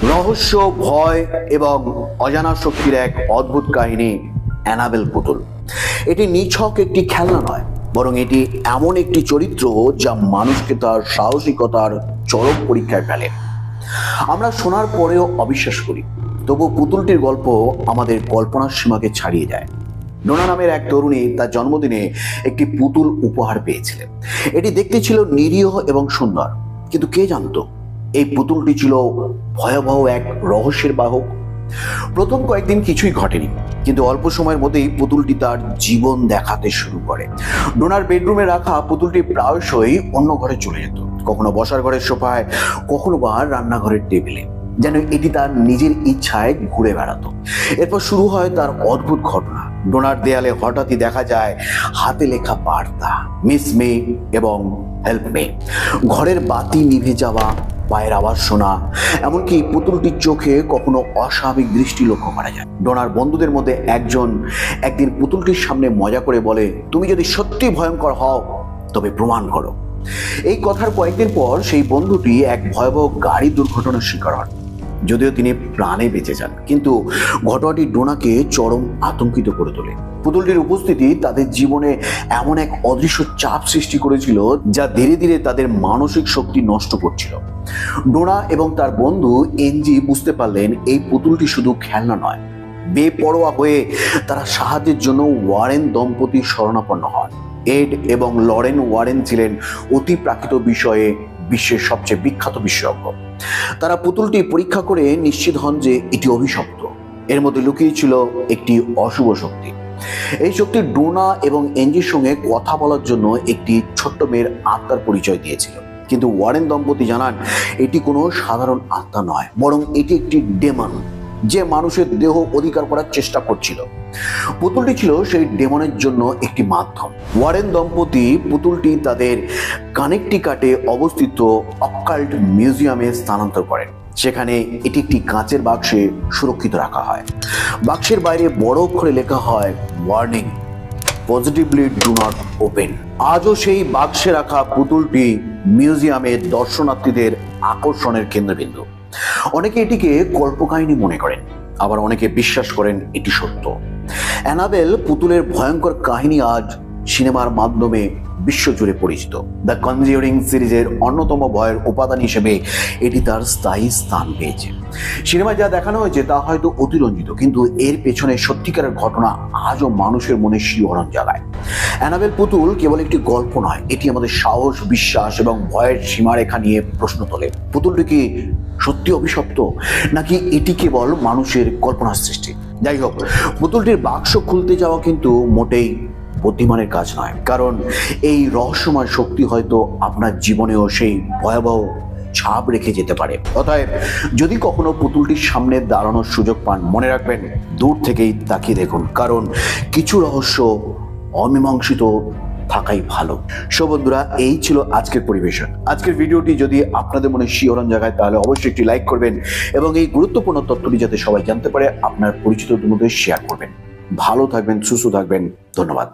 রহস্য, ভয় এবং অজানা শক্তির এক অদ্ভুত কাহিনী অ্যানাবেল পুতুল। এটি নিছক একটি খেলনা নয়, বরং এটি এমন একটি চরিত্র যা মানুষকে তার সাহসিকতার চরম পরীক্ষায় ফেলে। আমরা শোনার পরেও অবিশ্বাস করি, তবু পুতুলটির গল্প আমাদের কল্পনার সীমাকে ছাড়িয়ে যায়। ডোনা নামের এক তরুণী তার জন্মদিনে একটি পুতুল উপহার পেয়েছিলেন। এটি দেখতে ছিল নিরীহ এবং সুন্দর, কিন্তু কে জানতো এই পুতুলটি ছিল ভয়াবহ এক রহস্যের বাহক। প্রথম কয়েকদিন কিছুই ঘটেনি, কিন্তু অল্প সময়ের মধ্যেই পুতুলটি তার জীবন দেখাতে শুরু করে। ডোনার বেডরুমে রাখা পুতুলটি প্রায়শই অন্য ঘরে চলে যেত, কখনো বসার ঘরের সোফায়, কখনো বা রান্নাঘরের টেবিলে, যেন এটি তার নিজের ইচ্ছায় ঘুরে বেড়াতো। এরপর শুরু হয় তার অদ্ভুত ঘটনা। ডোনার দেয়ালে হঠাৎই দেখা যায় হাতে লেখা বার্তা, মিস মে এবং হেল্প মে। ঘরের বাতি নিভে যাওয়া, পায়ের আওয়াজ শোনা, এমনকি পুতুলটির চোখে কখনো অস্বাভাবিক দৃষ্টি লক্ষ্য করা যায়। ডোনার বন্ধুদের মধ্যে একদিন পুতুলটির সামনে মজা করে বলে, তুমি যদি সত্যি ভয়ঙ্কর হও তবে প্রমাণ করো। এই কথার কয়েকদিন পর সেই বন্ধুটি এক ভয়াবহ গাড়ি দুর্ঘটনার শিকার হন। যদিও তিনি প্রাণে বেঁচে যান, কিন্তু ঘটনাটি ডোনাকে চরম আতঙ্কিত করে তোলে। পুতুলটির উপস্থিতি তাদের জীবনে এমন এক অদৃশ্য চাপ সৃষ্টি করেছিল যা ধীরে ধীরে তাদের মানসিক শক্তি নষ্ট করছিল। ডোনা এবং তার বন্ধু এনজি বুঝতে পারলেন এই পুতুলটি শুধু খেলনা নয়। বেপরোয়া হয়ে তারা সাহায্যের জন্য ওয়ারেন দম্পতির শরণাপন্ন হন। এড এবং লরেন ওয়ারেন ছিলেন অতি প্রাকৃত বিষয়ে বিশ্বের সবচেয়ে বিখ্যাত বিশেষজ্ঞ। তারা পুতুলটি পরীক্ষা করে নিশ্চিত হন যে এটি অভিশপ্ত। এর মধ্যে লুকিয়ে ছিল একটি অশুভ শক্তি। এই শক্তি ডোনা এবং এনজির সঙ্গে কথা বলার জন্য একটি ছোট্ট মেয়ের আত্মার পরিচয় দিয়েছিল। কিন্তু ওয়ারেন দম্পতি জানান এটি কোনো সাধারণ আত্মা নয়, বরং এটি একটি ডেমন, যে মানুষের দেহ অধিকার করার চেষ্টা করছিল। পুতুলটি ছিল সেই ডেমনের জন্য একটি মাধ্যম। ওয়ারেন দম্পতি পুতুলটি তাদের কানেকটিকাটে অবস্থিত অকাল্ট মিউজিয়ামে স্থানান্তর করেন। সেখানে এটি একটি কাঁচের বাক্সে সুরক্ষিত রাখা হয়। বাক্সের বাইরে বড় অক্ষরে লেখা হয়, warning, positively do not open. আজও সেই বাক্সে রাখা পুতুলটি মিউজিয়ামের দর্শনার্থীদের আকর্ষণের কেন্দ্রবিন্দু। অনেকে এটিকে কল্পকাহিনী মনে করেন, আবার অনেকে বিশ্বাস করেন এটি সত্য। অ্যানাবেল পুতুলের ভয়ঙ্কর কাহিনী আজ সিনেমার মাধ্যমে বিশ্বজুড়ে পরিচিত। দ্য কনজিউরিং সিরিজের অন্যতম ভয়ের উপাদান হিসেবে এটি তার স্থায়ী স্থান পেয়েছে। সিনেমায় যা দেখানো হয়েছে তা হয়তো অতিরঞ্জিত, কিন্তু এর পেছনে সত্যিকারের ঘটনা আজও মানুষের মনে শিহরণ জাগায়। অ্যানাবেল পুতুল কেবল একটি গল্প নয়, এটি আমাদের সাহস, বিশ্বাস এবং ভয়ের সীমারেখা নিয়ে প্রশ্ন তোলে। পুতুলটি কি সত্যি অভিশপ্ত, নাকি এটি কেবল মানুষের কল্পনার সৃষ্টি? যাই হোক, পুতুলটির বাক্স খুলতে যাওয়া কিন্তু মোটেই বুদ্ধিমানের কাজ নয়, কারণ এই রহস্যময় শক্তি হয়তো আপনার জীবনেও সেই ভয়াবহ ছাপ রেখে যেতে পারে। অতএব যদি কখনো পুতুলটির সামনে দাঁড়ানোর সুযোগ পান, মনে রাখবেন দূর থেকেই তাকিয়ে দেখুন, কারণ কিছু রহস্য অমীমাংসিত থাকাই ভালো। সো বন্ধুরা, এই ছিল আজকের পরিবেশন। আজকের ভিডিওটি যদি আপনাদের মনে শিহরণ জাগায় তাহলে অবশ্যই একটি লাইক করবেন এবং এই গুরুত্বপূর্ণ তথ্যটি যাতে সবাই জানতে পারে আপনার পরিচিতদের মধ্যে শেয়ার করবেন। ভালো থাকবেন, সুস্থ থাকবেন। ধন্যবাদ।